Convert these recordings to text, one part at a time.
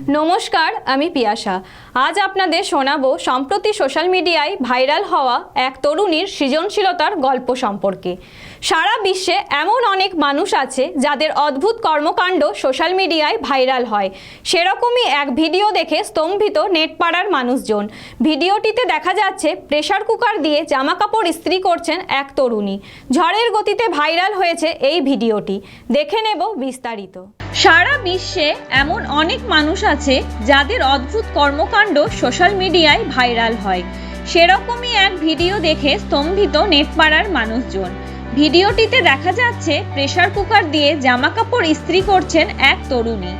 নমস্কার, আমি পিয়াসা। আজ আপনাদের শোনাবো সম্প্রতি সোশ্যাল মিডিয়ায় ভাইরাল হওয়া এক তরুণীর সৃজনশীলতার গল্প সম্পর্কে। সারা বিশ্বে এমন অনেক মানুষ আছে যাদের অদ্ভুত কর্মকাণ্ড সোশ্যাল মিডিয়ায় ভাইরাল হয়। সেরকমই এক ভিডিও দেখে স্তম্ভিত নেটপাড়ার মানুষজন। ভিডিওটিতে দেখা যাচ্ছে প্রেসার কুকার দিয়ে জামাকাপড় ইস্ত্রি করছেন এক তরুণী। ঝড়ের গতিতে ভাইরাল হয়েছে এই ভিডিওটি। দেখে নেব বিস্তারিত। সারা বিশ্বে এমন অনেক মানুষ আছে যাদের অদ্ভুত কর্মকাণ্ড সোশ্যাল মিডিয়ায় ভাইরাল হয়। সেরকমই এক ভিডিও দেখে স্তম্ভিত নেটপাড়ার মানুষজন। ভিডিওটিতে দেখা যাচ্ছে প্রেসার কুকার দিয়ে জামাকাপড় ইস্ত্রি করছেন এক তরুণী।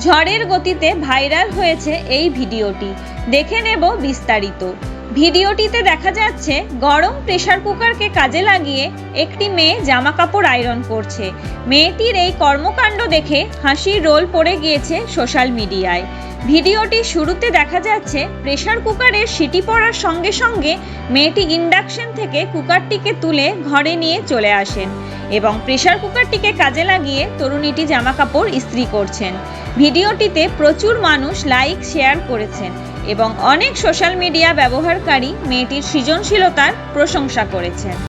ঝড়ের গতিতে ভাইরাল হয়েছে এই ভিডিওটি। দেখে নেব বিস্তারিত। ভিডিওটিতে দেখা যাচ্ছে গরম প্রেসার কুকারকে কাজে লাগিয়ে একটি মেয়ে জামাকাপড় আয়রন করছে। মেয়েটির এই কর্মকাণ্ড দেখে হাসির রোল পড়ে গিয়েছে সোশ্যাল মিডিয়ায়। ভিডিওটির শুরুতে দেখা যাচ্ছে প্রেসার কুকারের সিটি পড়ার সঙ্গে সঙ্গে মেয়েটি ইন্ডাকশন থেকে কুকারটিকে তুলে ঘরে নিয়ে চলে আসেন এবং প্রেসার কুকারটিকে কাজে লাগিয়ে তরুণীটি জামাকাপড় ইস্ত্রি করছেন। ভিডিওটিতে প্রচুর মানুষ লাইক শেয়ার করেছেন এবং অনেক সোশ্যাল মিডিয়া ব্যবহারকারী মেয়েটির সৃজনশীলতার প্রশংসা করেছেন।